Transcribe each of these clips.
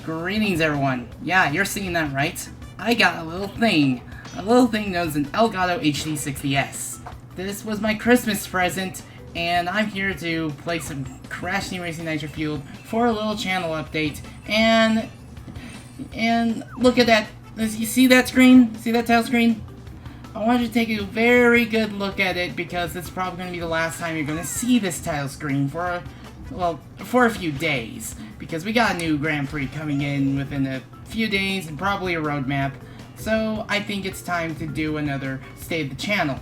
Greetings, everyone. Yeah, you're seeing that right. I got a little thing known as an Elgato HD60S. This was my Christmas present, and I'm here to play some Crash Team Racing Nitro Fueled for a little channel update. And look at that. You see that screen? See that title screen? I want you to take a very good look at it because it's probably going to be the last time you're going to see this title screen for a few days. Because we got a new Grand Prix coming in within a few days and probably a roadmap. So I think it's time to do another State of the Channel.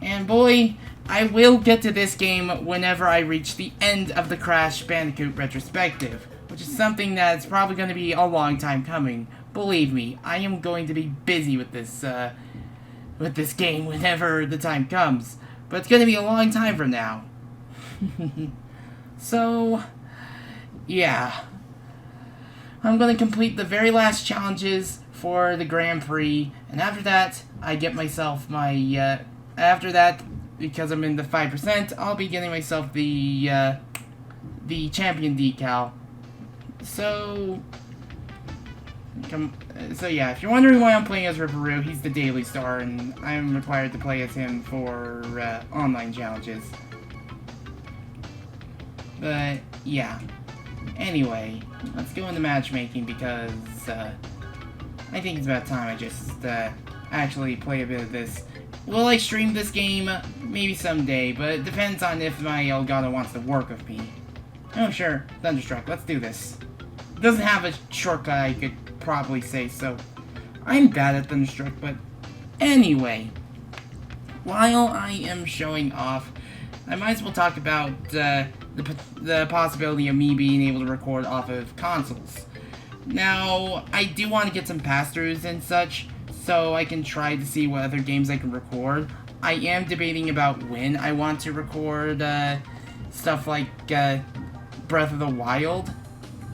And boy, I will get to this game whenever I reach the end of the Crash Bandicoot retrospective. Which is something that's probably going to be a long time coming. Believe me, I am going to be busy with this game whenever the time comes. But it's going to be a long time from now. So, yeah. I'm going to complete the very last challenges for the Grand Prix. And after that, I get myself my, after that, because I'm in the 5%, I'll be getting myself the champion decal. So yeah, if you're wondering why I'm playing as Ripperoo, he's the Daily Star, and I'm required to play as him for online challenges. But yeah. Anyway, let's go into matchmaking because I think it's about time I just actually play a bit of this. Will I stream this game? Maybe someday, but it depends on if my Elgato wants to work with me. Oh sure, Thunderstruck, let's do this. It doesn't have a shortcut, I could probably say, so I'm bad at Thunderstruck, but anyway. While I am showing off, I might as well talk about the possibility of me being able to record off of consoles. Now, I do want to get some pass-throughs and such, so I can try to see what other games I can record. I am debating about when I want to record stuff like Breath of the Wild,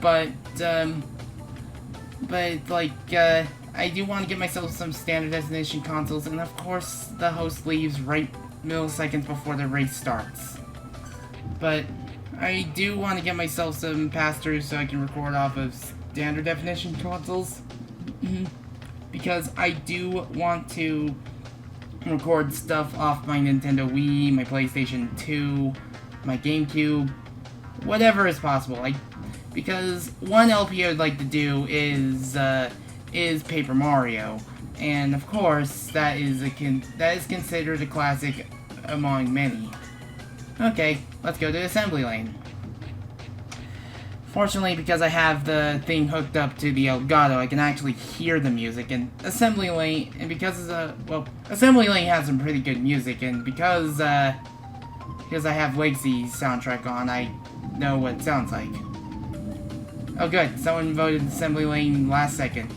but I do want to get myself some standard definition consoles, and of course the host leaves right milliseconds before the race starts. But I do want to get myself some pass-throughs so I can record off of standard definition consoles. Because I do want to record stuff off my Nintendo Wii, my PlayStation 2, my GameCube, whatever is possible. Because one LP I would like to do is Paper Mario, and of course that is considered a classic among many. Okay, let's go to assembly lane. Fortunately, because I have the thing hooked up to the Elgato, I can actually hear the music. And assembly lane, and because assembly lane has some pretty good music, and because I have Legacy's soundtrack on, I know what it sounds like. Oh good, someone voted assembly lane last second.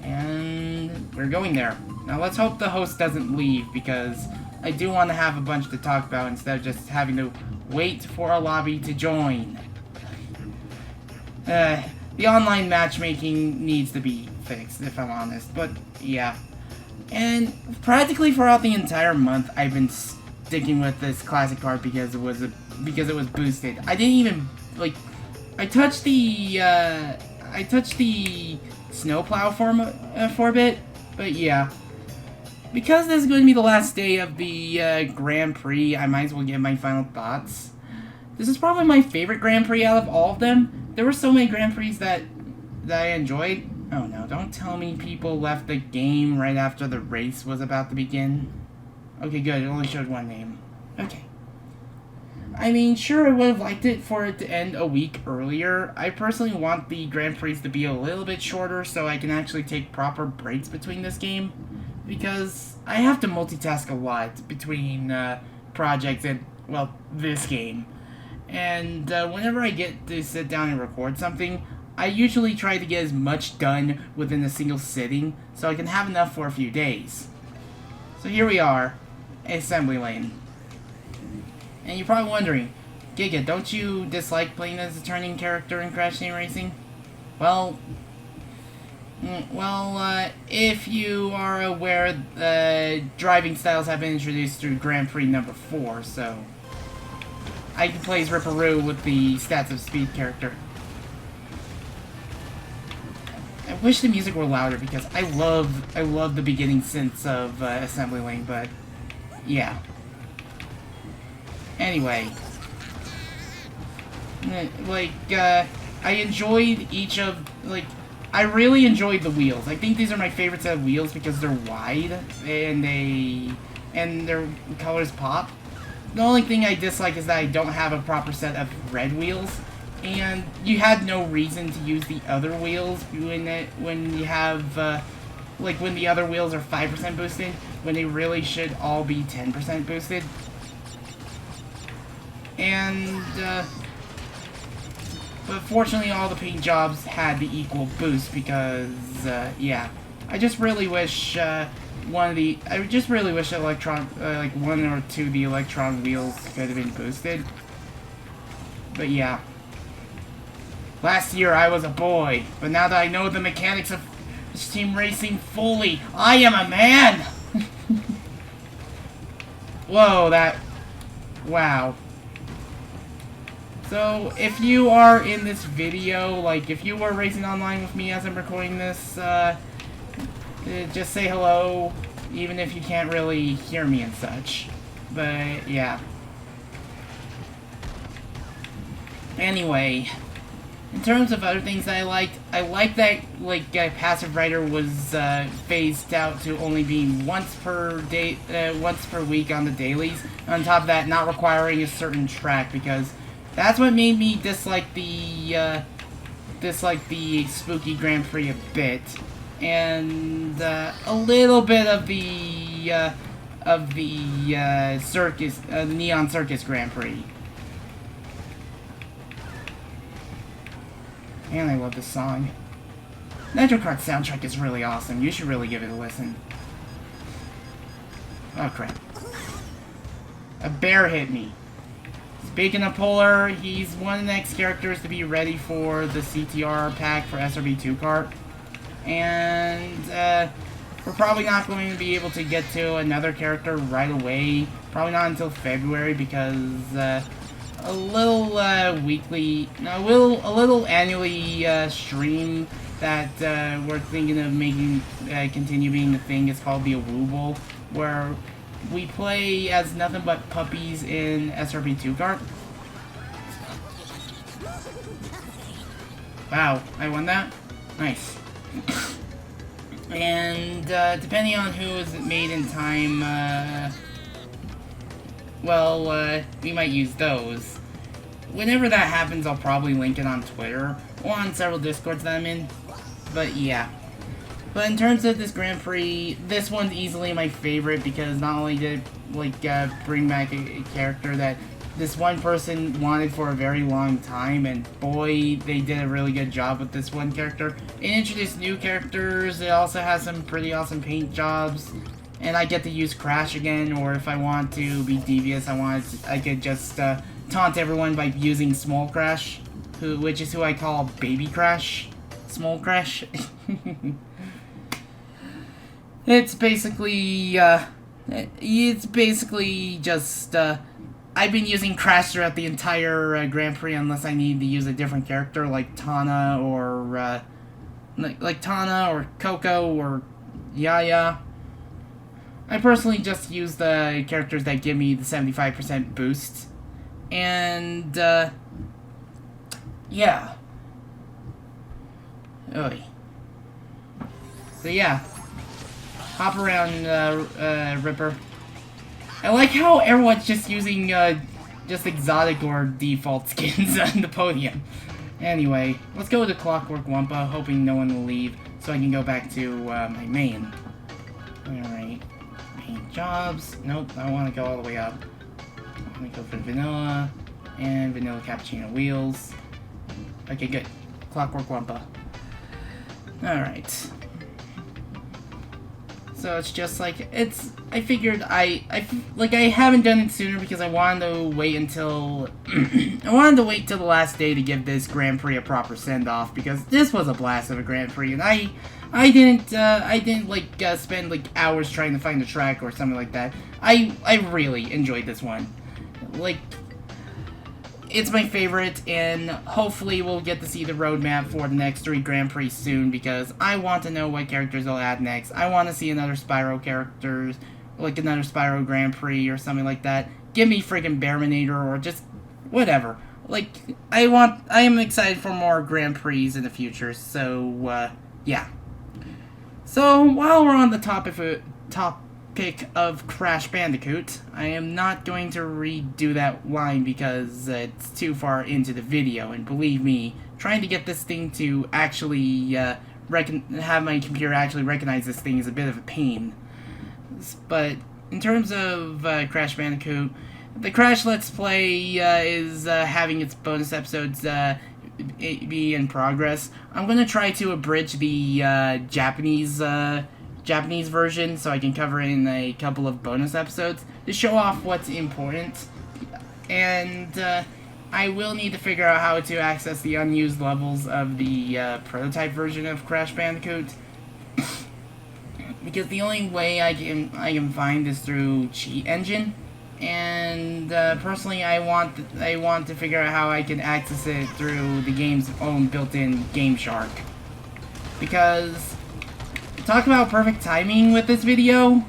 And we're going there. Now let's hope the host doesn't leave, because I do want to have a bunch to talk about instead of just having to wait for a lobby to join. The online matchmaking needs to be fixed, if I'm honest, but yeah. And practically throughout the entire month, I've been sticking with this classic card because it was boosted. I didn't even I touched the snowplow for a bit, but yeah. Because this is going to be the last day of the Grand Prix, I might as well give my final thoughts. This is probably my favorite Grand Prix out of all of them. There were so many Grand Prix that I enjoyed. Oh no, don't tell me people left the game right after the race was about to begin. Okay, good, it only showed one name. Okay. I mean, sure, I would have liked it for it to end a week earlier. I personally want the Grand Prix to be a little bit shorter so I can actually take proper breaks between this game. Because I have to multitask a lot between projects and, well, this game. And whenever I get to sit down and record something, I usually try to get as much done within a single sitting so I can have enough for a few days. So here we are, assembly lane. And you're probably wondering, Giga, don't you dislike playing as a turning character in Crash Team Racing? Well, if you are aware, driving styles have been introduced through Grand Prix number 4, so I can play as Ripperoo with the stats of speed character. wish the music were louder because I love the beginning synths of Assembly Lane, but yeah. Anyway, like I enjoyed each of I really enjoyed the wheels. I think these are my favorite set of wheels because they're wide and their colors pop. The only thing I dislike is that I don't have a proper set of red wheels, and you had no reason to use the other wheels when you have when the other wheels are 5% boosted when they really should all be 10% boosted. And but fortunately all the paint jobs had the equal boost because yeah, I just really wish one or two of the Electron wheels could have been boosted. But yeah. Last year I was a boy, but now that I know the mechanics of team racing fully, I am a man! Whoa, wow. So, if you are in this video, if you were racing online with me as I'm recording this, just say hello, even if you can't really hear me and such. But, yeah. Anyway, in terms of other things that I like that, Passive Writer was, phased out to only being once per week on the dailies. On top of that, not requiring a certain track, because that's what made me dislike the Spooky Grand Prix a bit. And, a little bit of the Neon Circus Grand Prix. And I love this song. Nitro Kart soundtrack is really awesome. You should really give it a listen. Oh crap. A bear hit me. Speaking of Polar, he's one of the next characters to be ready for the CTR pack for SRB2 kart. And we're probably not going to be able to get to another character right away. Probably not until February because a little annually stream that we're thinking of making continue being the thing is called the Awoo Bowl, where we play as nothing but puppies in SRB2 kart. Wow, I won that? Nice. And depending on who is made in time, we might use those. Whenever that happens, I'll probably link it on Twitter or on several Discords that I'm in. But yeah. But in terms of this Grand Prix, this one's easily my favorite because not only did it bring back a character that this one person wanted for a very long time, and boy, they did a really good job with this one character. It introduced new characters. It also has some pretty awesome paint jobs. And I get to use Crash again, or if I want to be devious, I could just taunt everyone by using Small Crash, which is who I call Baby Crash. Small Crash. It's basically just I've been using Crash throughout the entire Grand Prix unless I need to use a different character like Tana or Tana or Coco or Yaya. I personally just use the characters that give me the 75% boost. And, yeah. Oy. So, yeah. Hop around, Ripper. I like how everyone's just using, just exotic or default skins on the podium. Anyway, let's go to Clockwork Wampa, hoping no one will leave, so I can go back to, my main. Alright. Main jobs. Nope, I want to go all the way up. I'm gonna go for vanilla, and vanilla cappuccino wheels. Okay, good. Clockwork Wampa. Alright. So it's just I figured I haven't done it sooner because I wanted to wait until the last day to give this Grand Prix a proper send-off because this was a blast of a Grand Prix, and I didn't spend hours trying to find a track or something like that. I really enjoyed this one. it's my favorite, and hopefully we'll get to see the roadmap for the next 3 Grand Prix soon, because I want to know what characters they'll add next. I want to see another Spyro characters, like another Spyro Grand Prix or something like that. Give me freaking Bearminator or just whatever. Like, I am excited for more Grand Prix in the future, so, yeah. So, while we're on the topic of Crash Bandicoot, I am not going to redo that line because it's too far into the video, and believe me, trying to get this thing to actually have my computer actually recognize this thing is a bit of a pain. But in terms of Crash Bandicoot, the Crash Let's Play is having its bonus episodes be in progress. I'm going to try to abridge the Japanese version so I can cover in a couple of bonus episodes to show off what's important. And I will need to figure out how to access the unused levels of the prototype version of Crash Bandicoot. Because the only way I can find is through Cheat Engine. And personally, I want to figure out how I can access it through the game's own built-in Game Shark. Because talk about perfect timing with this video.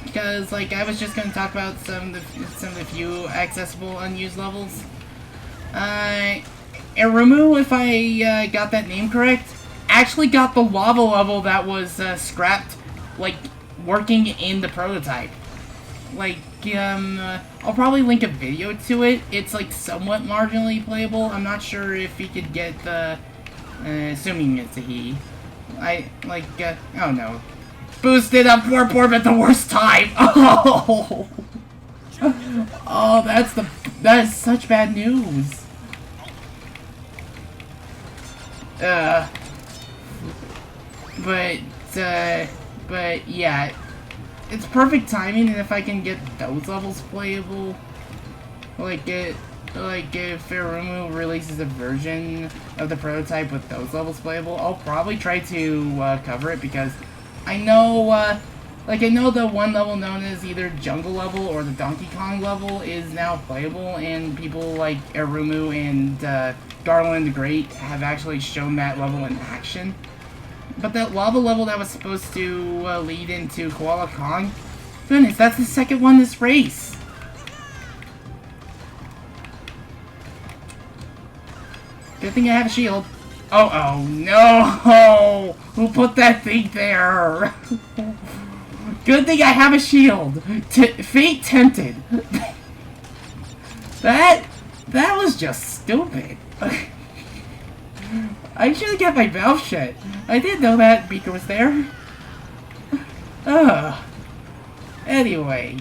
Because like I was just gonna talk about some of the few accessible unused levels. Erumu, if I got that name correct, actually got the lava level that was scrapped, like working in the prototype. Like, I'll probably link a video to it. It's, like, somewhat marginally playable. I'm not sure if he could get the, assuming it's a he. Oh no. Boosted up warp at the worst time! Oh! Oh, that is such bad news. But, yeah. It's perfect timing, and if I can get those levels playable, like if Erumu releases a version of the prototype with those levels playable, I'll probably try to cover it, because I know, I know the one level known as either Jungle level or the Donkey Kong level is now playable, and people like Erumu and Garland the Great have actually shown that level in action. But that lava level that was supposed to lead into Koala Kong, goodness, that's the second one this race. Good thing I have a shield. Oh no! Who put that thing there? Good thing I have a shield. Fate tempted. That was just stupid. I should have kept my mouth shut. I didn't know that Beaker was there. Anyway,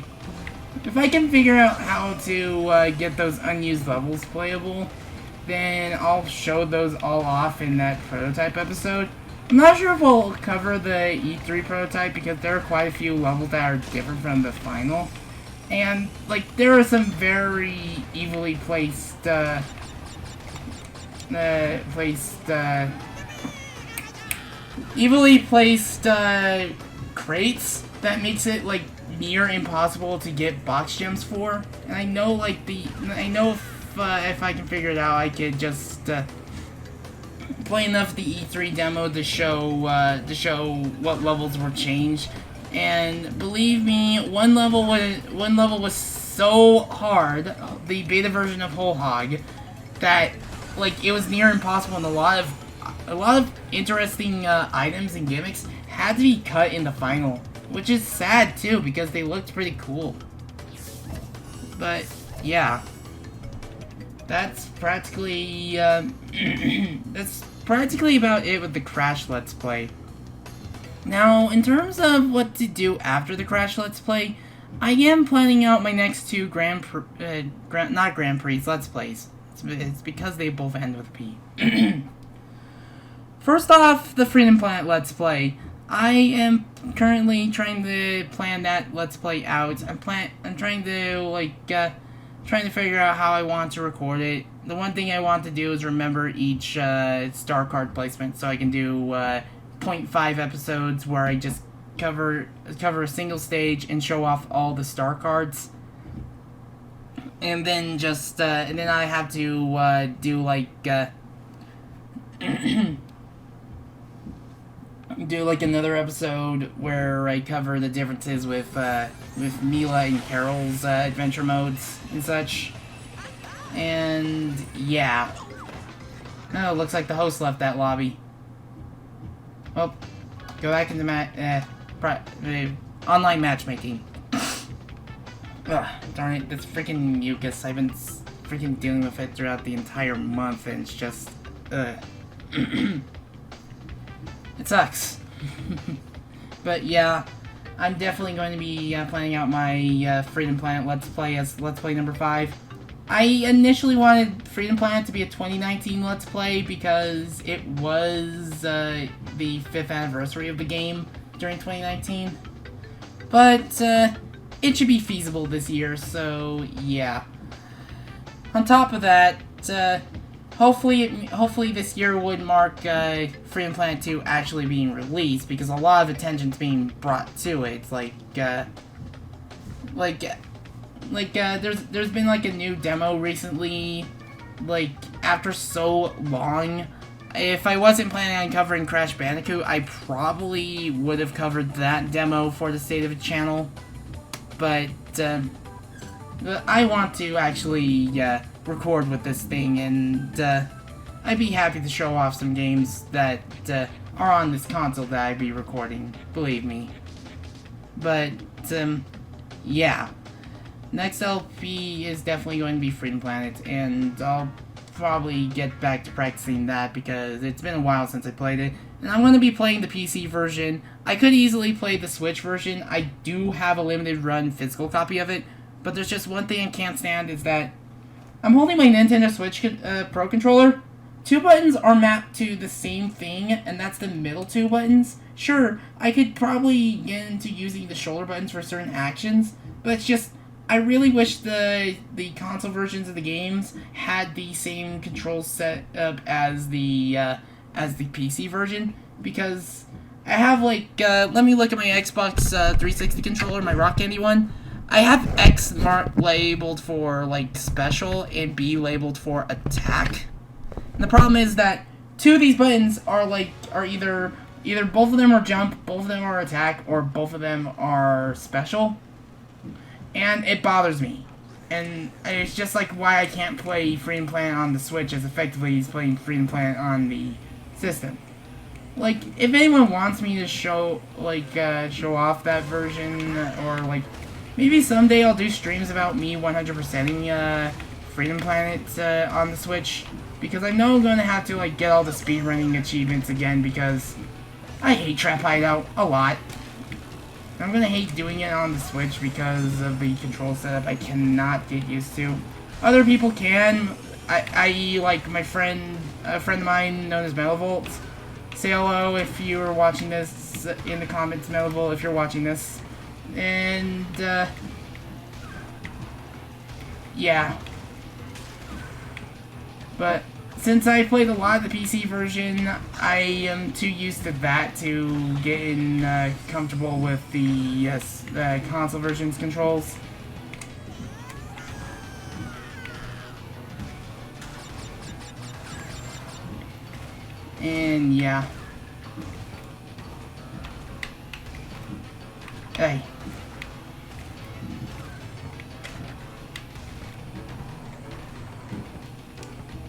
if I can figure out how to get those unused levels playable, then I'll show those all off in that prototype episode. I'm not sure if we'll cover the E3 prototype, because there are quite a few levels that are different from the final. And, like, there are some very evilly placed, crates that makes it, like, near impossible to get box gems for. And I know, like, if I can figure it out, I could just play enough of the E3 demo to show what levels were changed. And believe me, one level was so hard, the beta version of Whole Hog, that like it was near impossible, and a lot of interesting items and gimmicks had to be cut in the final, which is sad too, because they looked pretty cool. But yeah, that's practically about it with the Crash Let's Play. Now, in terms of what to do after the Crash Let's Play, I am planning out my next two not Grand Prix, Let's Plays. It's because they both end with P. First off, the Freedom Planet Let's Play. I am currently trying to plan that Let's Play out. I'm trying to figure out how I want to record it. The one thing I want to do is remember each star card placement, so I can do 0.5 episodes where I just cover a single stage and show off all the star cards. and then just and then I have to do like do like another episode where I cover the differences with Mila and Carol's adventure modes and such. And yeah. Oh, looks like the host left that lobby. Oh, go back into online matchmaking. Ugh, darn it, this freaking mucus. I've been freaking dealing with it throughout the entire month, and it's just, it sucks. But yeah, I'm definitely going to be planning out my Freedom Planet Let's Play as Let's Play number 5. I initially wanted Freedom Planet to be a 2019 Let's Play because it was the 5th anniversary of the game during 2019. But it should be feasible this year, so yeah. On top of that, hopefully this year would mark Freedom Planet 2 actually being released, because a lot of attention's being brought to it. There's been like a new demo recently, like after so long. If I wasn't planning on covering Crash Bandicoot, I probably would have covered that demo for the State of the Channel. But I want to actually record with this thing, and I'd be happy to show off some games that are on this console that I'd be recording, believe me. But yeah. Next LP is definitely going to be Freedom Planet, and I'll probably get back to practicing that because it's been a while since I played it. And I'm going to be playing the PC version. I could easily play the Switch version. I do have a limited run physical copy of it, but there's just one thing I can't stand, is that I'm holding my Nintendo Switch Pro controller. 2 buttons are mapped to the same thing, and that's the middle 2 buttons. Sure, I could probably get into using the shoulder buttons for certain actions, but it's just, I really wish the console versions of the games had the same control setup as the PC version, because I have let me look at my Xbox 360 controller, my Rock Candy one. I have X labeled for special and B labeled for attack. And the problem is that 2 of these buttons are either both of them are jump, both of them are attack, or both of them are special. And it bothers me. And it's just why I can't play Freedom Planet on the Switch as effectively as playing Freedom Planet on the system. If anyone wants me to show off that version, or maybe someday I'll do streams about me 100%ing Freedom Planet on the Switch, because I know I'm gonna have to get all the speedrunning achievements again, because I hate Trap Hideout a lot. I'm gonna hate doing it on the Switch because of the control setup I cannot get used to. Other people can, i.e. my friend, a friend of mine known as Metalvolt. Say hello if you're watching this in the comments, Metalvolt, if you're watching this. And, yeah. But since I played a lot of the PC version, I am too used to that to get comfortable with the console version's controls. And yeah. Hey.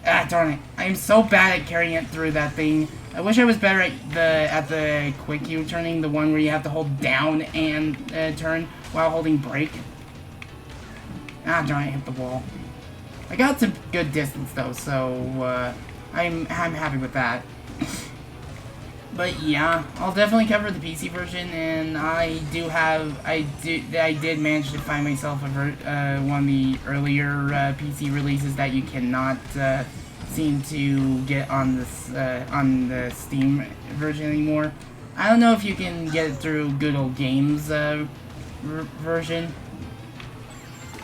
Ah, darn it. I'm so bad at carrying it through that thing. I wish I was better at the quick U-turning, the one where you have to hold down and turn while holding brake. Ah, darn it, hit the wall. I got some good distance though, so I'm happy with that. But yeah, I'll definitely cover the PC version, and I did manage to find myself one of the earlier PC releases that you cannot seem to get on this on the Steam version anymore. I don't know if you can get it through Good Old Games version,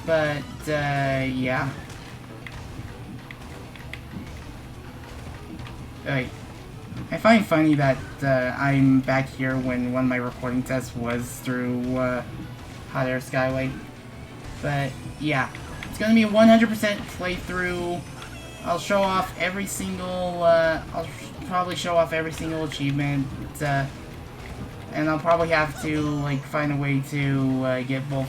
but yeah. Okay. I find funny that I'm back here when one of my recording tests was through Hot Air Skyway. But yeah, It's gonna be a 100% playthrough. I'll show off every single, I'll probably show off every single achievement, and I'll probably have to, like, find a way to, get both,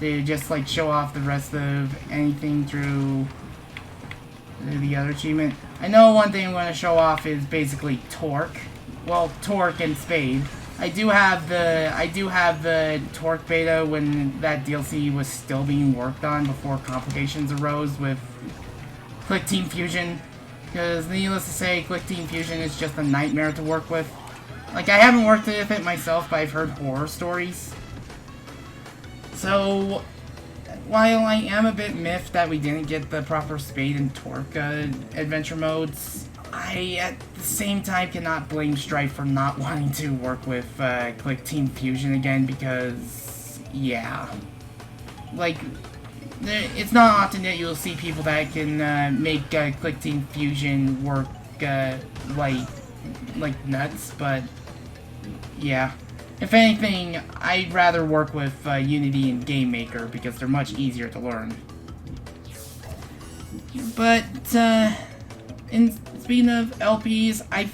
to just, like, show off the rest of anything through the other achievement. I know one thing I'm going to show off is basically Torque. Well, Torque and Spade. I do have the Torque beta when that DLC was still being worked on before complications arose with Click Team Fusion. Because needless to say, Click Team Fusion is just a nightmare to work with. Like, I haven't worked with it myself, but I've heard horror stories. So, while I am a bit miffed that we didn't get the proper Spade and Torque adventure modes, I, at the same time, cannot blame Strife for not wanting to work with Click Team Fusion again because, yeah. Like, it's not often that you'll see people that can make Click Team Fusion work like nuts, but yeah. If anything, I'd rather work with Unity and Game Maker because they're much easier to learn. But speaking of LPs, I'm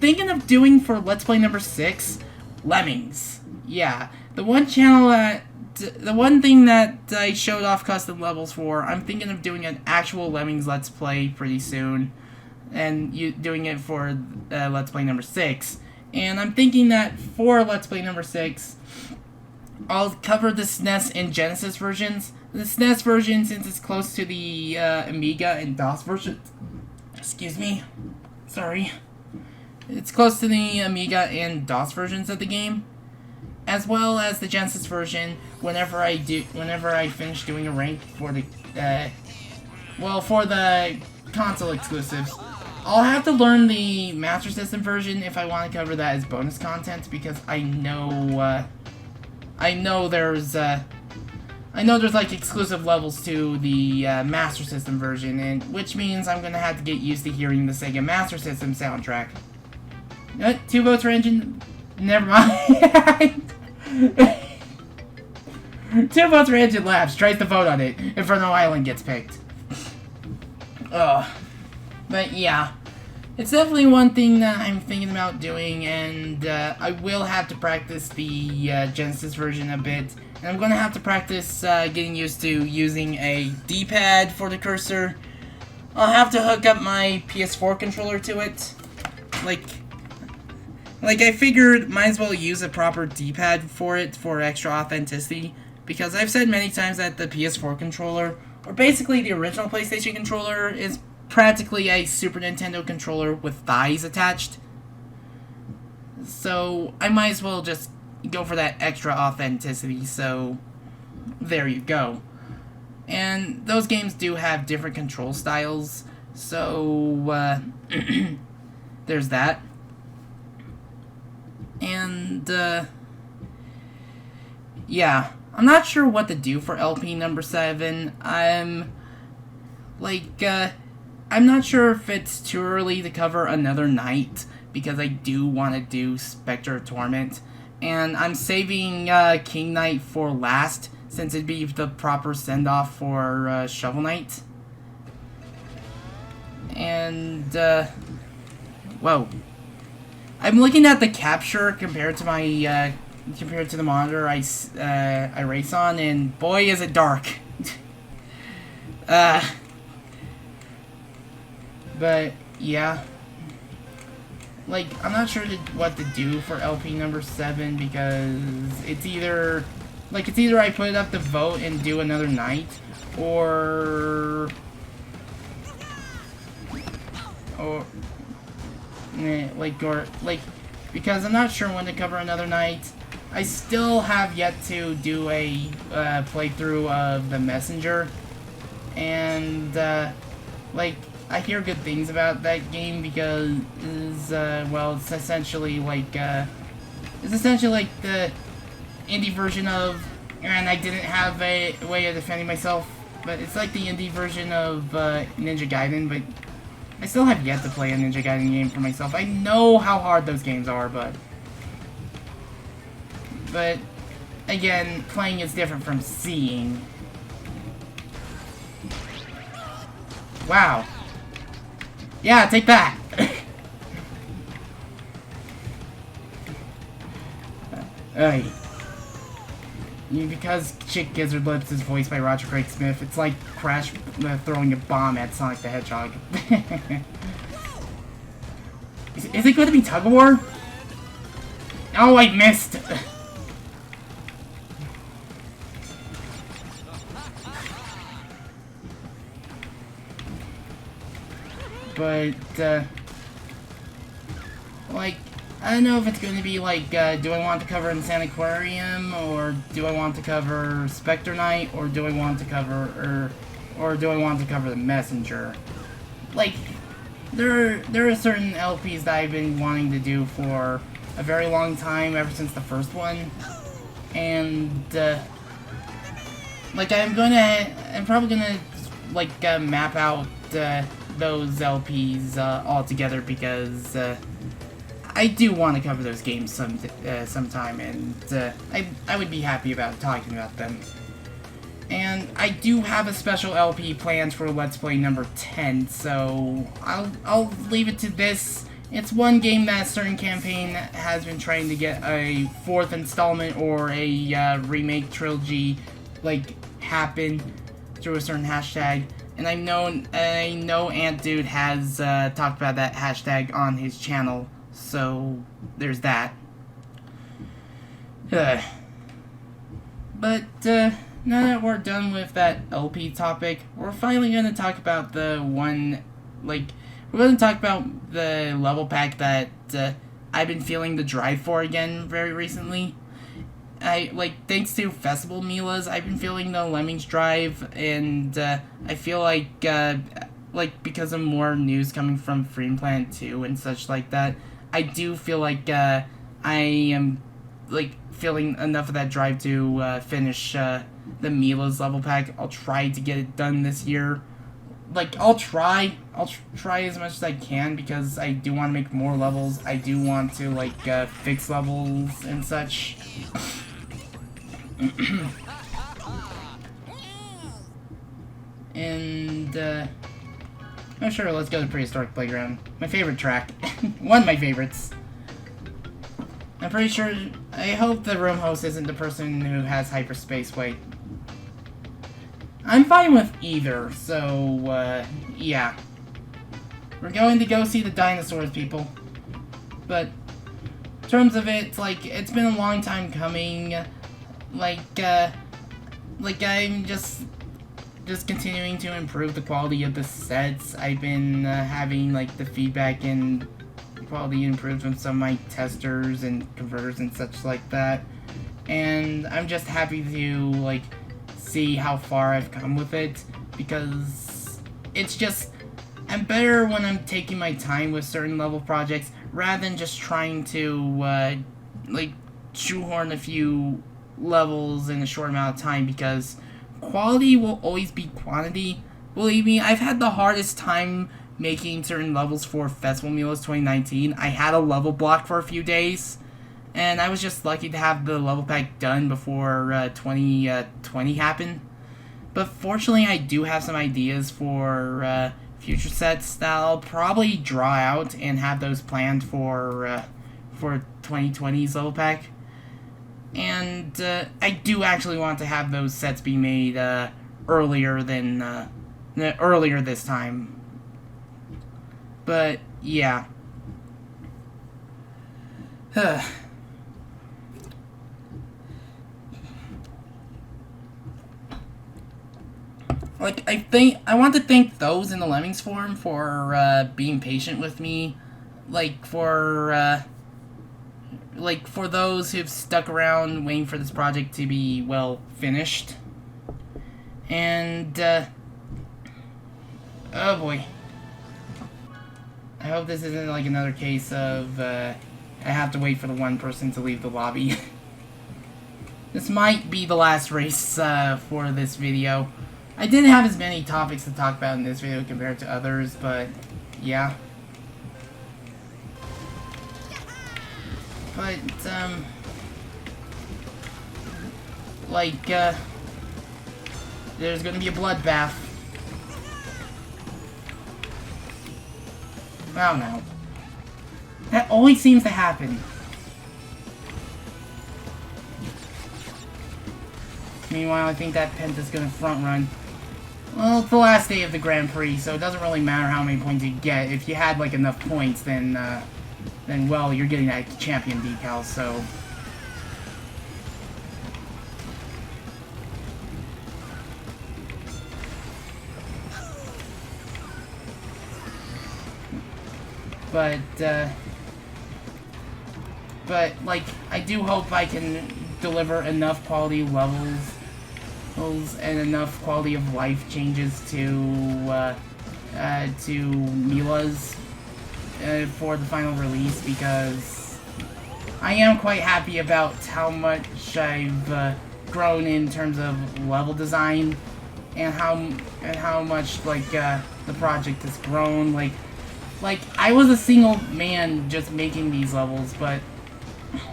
thinking of doing for Let's Play number 6, Lemmings. Yeah, the one thing that I showed off custom levels for, I'm thinking of doing an actual Lemmings Let's Play pretty soon. And doing it for Let's Play number 6. And I'm thinking that for Let's Play number 6, I'll cover the SNES and Genesis versions. The SNES version, since it's close to the Amiga and DOS version. Excuse me. Sorry. It's close to the Amiga and DOS versions of the game. As well as the Genesis version whenever I finish doing a rank for the for the console exclusives. I'll have to learn the Master System version if I want to cover that as bonus content because I know there's like exclusive levels to the Master System version, and which means I'm gonna have to get used to hearing the Sega Master System soundtrack. 2 votes for Engine. Never mind. 2 votes for Engine Labs. Tries to vote on it. Inferno Island gets picked. Ugh. But yeah, it's definitely one thing that I'm thinking about doing, and I will have to practice the Genesis version a bit, and I'm going to have to practice getting used to using a D-pad for the cursor. I'll have to hook up my PS4 controller to it. Like I figured might as well use a proper D-pad for it for extra authenticity, because I've said many times that the PS4 controller, or basically the original PlayStation controller, is practically a Super Nintendo controller with thighs attached. So I might as well just go for that extra authenticity, so there you go. And those games do have different control styles, so there's that. And yeah, I'm not sure what to do for LP number 7. I'm not sure if it's too early to cover Another Night, because I do want to do Spectre of Torment, and I'm saving King Knight for last, since it'd be the proper send-off for Shovel Knight. And, whoa. I'm looking at the capture compared to my, compared to the monitor I race on, and boy is it dark. But, yeah. Like, I'm not sure what to do for LP number 7, because it's either I put it up to vote and do Another Night, or because I'm not sure when to cover Another Night. I still have yet to do a playthrough of The Messenger, and I hear good things about that game because it's essentially like the indie version of, and I didn't have a way of defending myself, but it's like the indie version of Ninja Gaiden, but I still have yet to play a Ninja Gaiden game for myself. I know how hard those games are, but again, playing is different from seeing. Wow. Yeah, take that! Because Chick Gizzard Lips is voiced by Roger Craig Smith, it's like Crash throwing a bomb at Sonic the Hedgehog. Is it going to be Tug of War? Oh, I missed! But, like, I don't know if it's going to be like, do I want to cover Insane Aquarium, or do I want to cover Spectre Knight, or do I want to cover, or do I want to cover The Messenger? Like, there are certain LPs that I've been wanting to do for a very long time, ever since the first one, and, like, I'm probably gonna, like, map out, those LPs, all together, because, I do want to cover those games sometime, and I would be happy about talking about them. And I do have a special LP planned for Let's Play number 10, so I'll leave it to this. It's one game that a certain campaign has been trying to get a 4th installment or a remake trilogy, like, happen through a certain hashtag. And I know Ant Dude has talked about that hashtag on his channel. So, there's that. But, now that we're done with that LP topic, we're finally going to talk about the one, like, we're going to talk about the level pack that I've been feeling the drive for again very recently. Thanks to Festival Millas, I've been feeling the Lemmings drive, and I feel like, because of more news coming from Freedom Planet 2 and such like that, I do feel like I am, like, feeling enough of that drive to finish the Millas level pack. I'll try to get it done this year. Like, I'll try as much as I can, because I do want to make more levels. I do want to, like, fix levels and such. And, oh sure, let's go to Prehistoric Playground. My favorite track. One of my favorites. I'm pretty sure, I hope the room host isn't the person who has hyperspace weight. I'm fine with either, so, yeah. We're going to go see the dinosaurs, people. But, in terms of it, like, it's been a long time coming. Like, I'm just continuing to improve the quality of the sets. I've been having, like, the feedback and quality improved from some of my testers and converters and such like that. And I'm just happy to, like, see how far I've come with it, because it's just, I'm better when I'm taking my time with certain level projects, rather than just trying to, like, shoehorn a few levels in a short amount of time, because quality will always be quantity. Believe me, I've had the hardest time making certain levels for Festival Millas 2019. I had a level block for a few days, and I was just lucky to have the level pack done before 2020 happened. But fortunately, I do have some ideas for future sets that I'll probably draw out and have those planned for 2020's level pack. And I do actually want to have those sets be made earlier this time. But yeah. Like, I want to thank those in the Lemmings forum for being patient with me. Like, for those who've stuck around waiting for this project to be, well, finished. And, oh boy. I hope this isn't, like, another case of, I have to wait for the one person to leave the lobby. This might be the last race, for this video. I didn't have as many topics to talk about in this video compared to others, but, yeah. But, like, there's gonna be a bloodbath. I don't know. That always seems to happen. Meanwhile, I think that Penta's gonna front run. Well, it's the last day of the Grand Prix, so it doesn't really matter how many points you get. If you had, like, enough points, then well, you're getting that champion decal, so... But, like, I do hope I can deliver enough quality levels and enough quality of life changes to Millas for the final release, because I am quite happy about how much I've grown in terms of level design and how much, like, the project has grown. Like, I was a single man just making these levels, but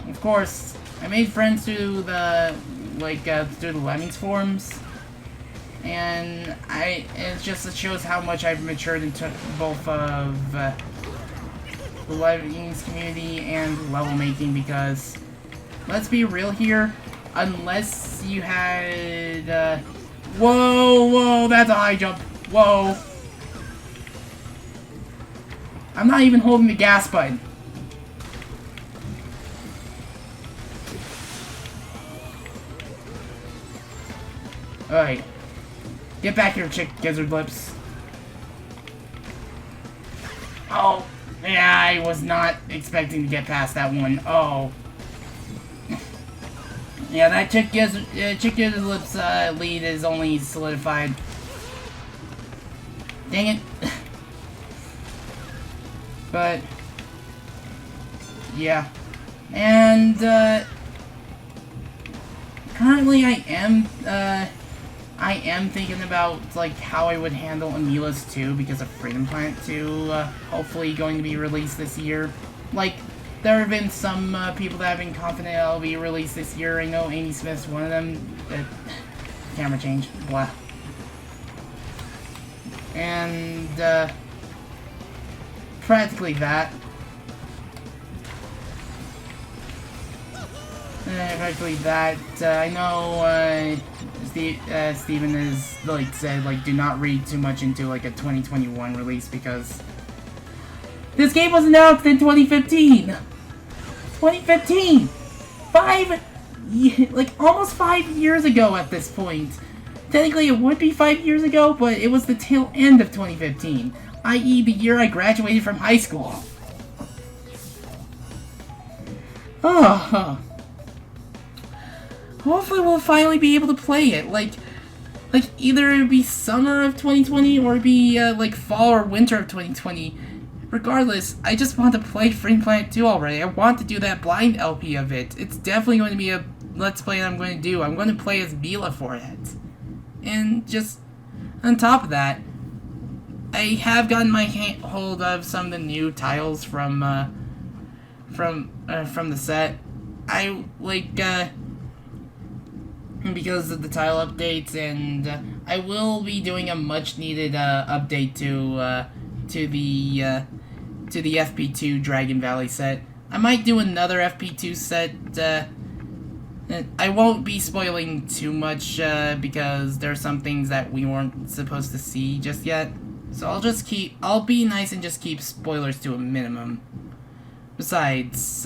of course, I made friends through the, through the Lemmings forums, and it shows how much I've matured into both of the Lemmings community and level making, because, let's be real here, unless you had, whoa, that's a high jump, whoa. I'm not even holding the gas button. Alright. Get back here, chick gizzard lips. Oh, yeah, I was not expecting to get past that one. Oh. Yeah, that chick gizzard lips lead is only solidified. Dang it. But, yeah. And, currently I am thinking about, like, how I would handle Millas 2 because of Freedom Planet 2, hopefully going to be released this year. Like, there have been some people that have been confident it'll be released this year. I know Amy Smith's one of them. Camera change. Blah. And, practically that. Practically that. I know, Steven has, like, said, like, do not read too much into, like, a 2021 release, because this game was announced in 2015! 2015! Almost 5 years ago at this point. Technically, it would be 5 years ago, but it was the tail end of 2015. I.e. the year I graduated from high school. Oh. Hopefully we'll finally be able to play it. Like either it would be summer of 2020 or it'd be, like, fall or winter of 2020. Regardless, I just want to play Freedom Planet 2 already. I want to do that blind LP of it. It's definitely going to be a Let's Play that I'm going to do. I'm going to play as Mila for it. And just, on top of that, I have gotten my hold of some of the new tiles from the set. Because of the tile updates, and I will be doing a much needed update to the FP2 Dragon Valley set. I might do another FP2 set. I won't be spoiling too much because there are some things that we weren't supposed to see just yet. So I'll be nice and just keep spoilers to a minimum. Besides,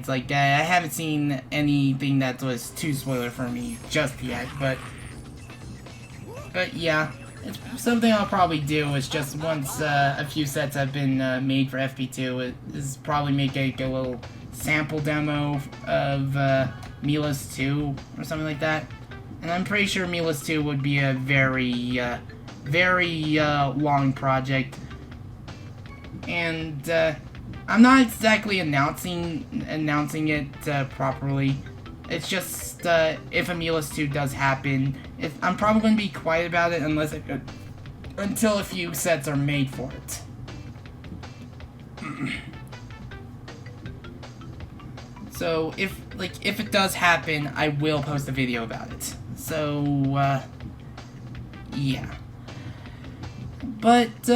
like, I haven't seen anything that was too spoiler for me just yet, but yeah, it's something I'll probably do is just once a few sets have been made for FP2, is probably make a little sample demo of Millas 2 or something like that. And I'm pretty sure Millas 2 would be a very long project. And I'm not exactly announcing it properly. It's just if a Millas 2 does happen, I'm probably going to be quiet about it until a few sets are made for it. So if like, if it does happen, I will post a video about it. So, yeah. But,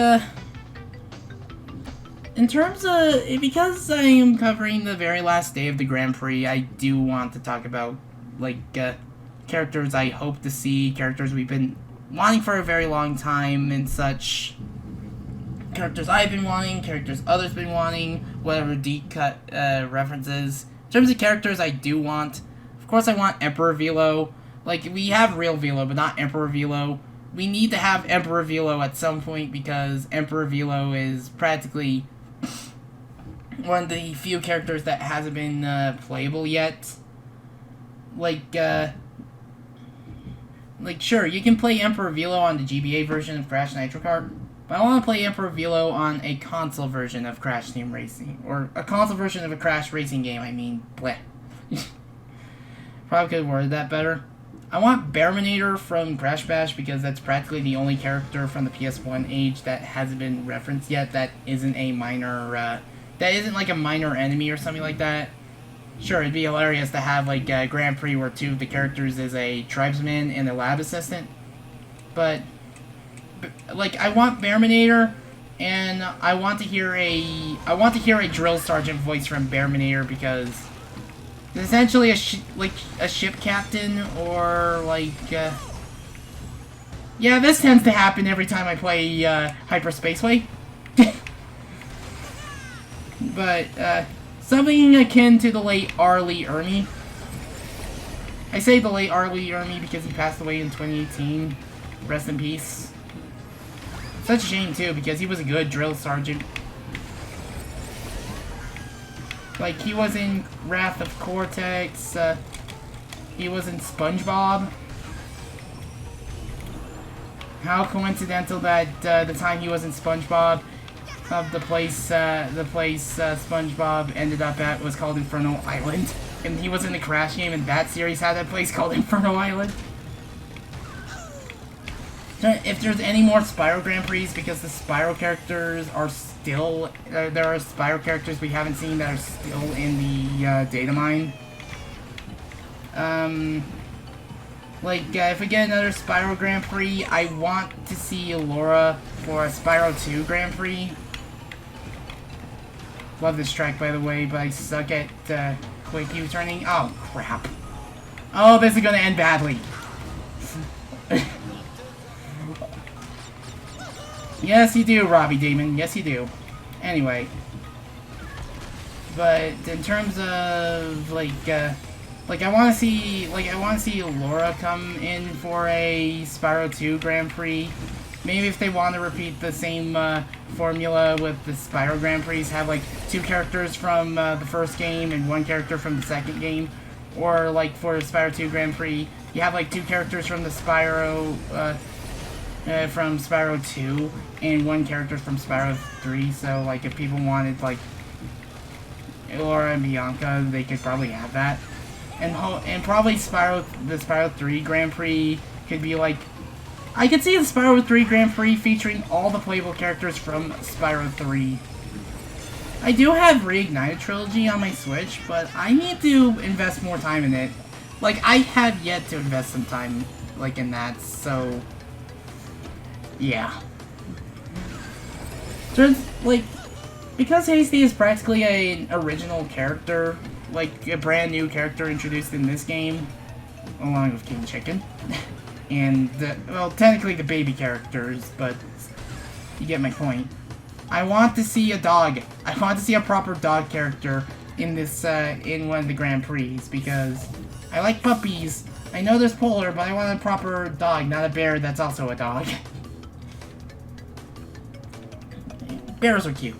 in terms of, because I am covering the very last day of the Grand Prix, I do want to talk about, like, characters I hope to see, characters we've been wanting for a very long time and such. Characters I've been wanting, characters others been wanting, whatever deep cut references. In terms of characters I do want, of course I want Emperor Velo. Like, we have real Velo, but not Emperor Velo. We need to have Emperor Velo at some point because Emperor Velo is practically one of the few characters that hasn't been playable yet. Like, sure, you can play Emperor Velo on the GBA version of Crash Nitro Kart, but I want to play Emperor Velo on a console version of Crash Team Racing. Or a console version of a Crash racing game, I mean, bleh. Probably could have worded that better. I want Bearminator from Crash Bash because that's practically the only character from the PS1 age that hasn't been referenced yet that isn't a minor, that isn't like a minor enemy or something like that. Sure, it'd be hilarious to have, like, a Grand Prix where two of the characters is a tribesman and a lab assistant. But, like, I want Bearminator, and I want to hear a drill sergeant voice from Bearminator because it's essentially a ship captain or, like, yeah, this tends to happen every time I play, Hyper Spaceway. But, something akin to the late R. Lee Ermey. I say the late R. Lee Ermey because he passed away in 2018. Rest in peace. Such a shame, too, because he was a good drill sergeant. Like, he was in Wrath of Cortex. He was in SpongeBob. How coincidental that the time he was in SpongeBob, the place SpongeBob ended up at was called Inferno Island, and he was in the Crash game, and that series had that place called Inferno Island. If there's any more Spyro Grand Prix, because the Spyro characters are still, there are Spyro characters we haven't seen that are still in the data mine. If we get another Spyro Grand Prix, I want to see Laura for a Spyro 2 Grand Prix. Love this track, by the way, but I suck at quick U-turning. Oh, crap. Oh, this is gonna end badly. Yes, you do, Robbie Damon. Yes, you do. Anyway. But in terms of, I want to see Laura come in for a Spyro 2 Grand Prix. Maybe if they want to repeat the same formula with the Spyro Grand Prix, have, like, two characters from the first game and one character from the second game. Or, like, for Spyro 2 Grand Prix, you have, like, two characters from the Spyro 2 and one character from Spyro 3. So, like, if people wanted, like, Laura and Bianca, they could probably have that. And probably the Spyro 3 Grand Prix could be, like, I could see the Spyro 3 Grand Prix featuring all the playable characters from Spyro 3. I do have Reignited Trilogy on my Switch, but I need to invest more time in it. Like, I have yet to invest some time, like, in that, so yeah. Because Hasty is practically an original character, like a brand new character introduced in this game, along with King Chicken, and, well, technically the baby characters, but you get my point. I want to see a dog. I want to see a proper dog character in this, in one of the Grand Prix, because I like puppies. I know there's Polar, but I want a proper dog, not a bear that's also a dog. Bears are cute,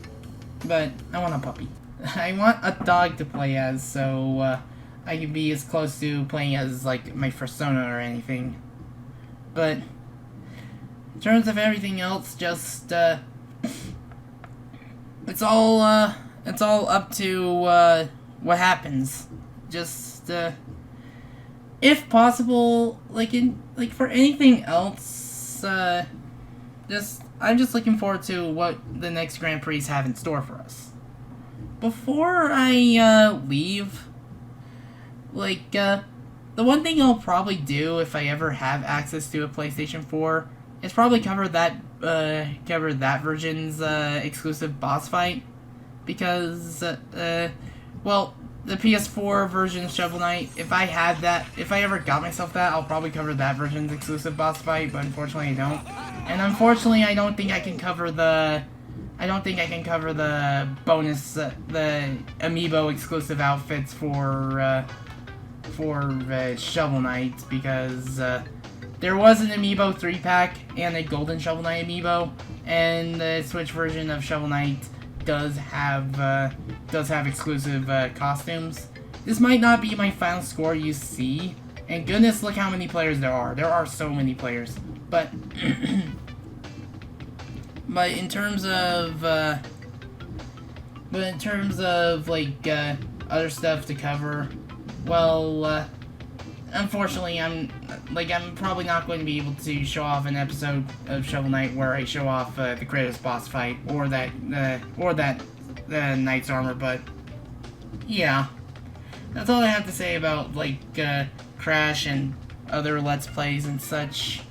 but I want a puppy. I want a dog to play as, so I can be as close to playing as, like, my Persona or anything. But in terms of everything else, just it's all up to what happens. Just if possible, for anything else, I'm just looking forward to what the next Grand Prix have in store for us. Before I leave, Like, the one thing I'll probably do if I ever have access to a PlayStation 4 is probably cover that version's exclusive boss fight, because well, the PS4 version of Shovel Knight, if I ever got myself that, I'll probably cover that version's exclusive boss fight, but unfortunately I don't. And unfortunately I don't think I can cover the bonus, the amiibo exclusive outfits for Shovel Knight, because there was an amiibo 3-pack and a golden Shovel Knight amiibo, and the Switch version of Shovel Knight does have exclusive costumes. This might not be my final score you see, and goodness, look how many players there are. There are so many players, but but in terms of like other stuff to cover, well, unfortunately, I'm probably not going to be able to show off an episode of Shovel Knight where I show off the Kratos boss fight or that Knight's armor. But yeah, that's all I have to say about like Crash and other Let's Plays and such.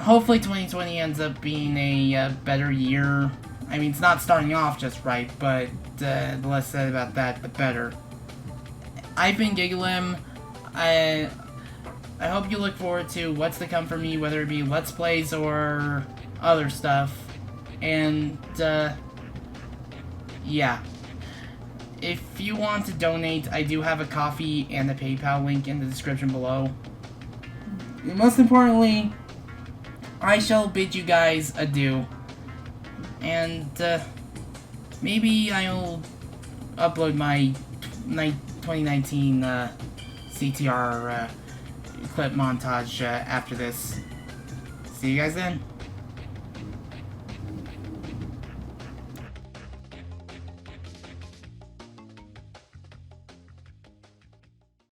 Hopefully 2020 ends up being a better year. I mean, it's not starting off just right, but the less said about that, the better. I've been GigaLem. I hope you look forward to what's to come for me, whether it be Let's Plays or other stuff. And, yeah. If you want to donate, I do have a Ko-fi and a PayPal link in the description below. And most importantly, I shall bid you guys adieu. And, maybe I'll upload my 2019 CTR clip montage after this. See you guys then.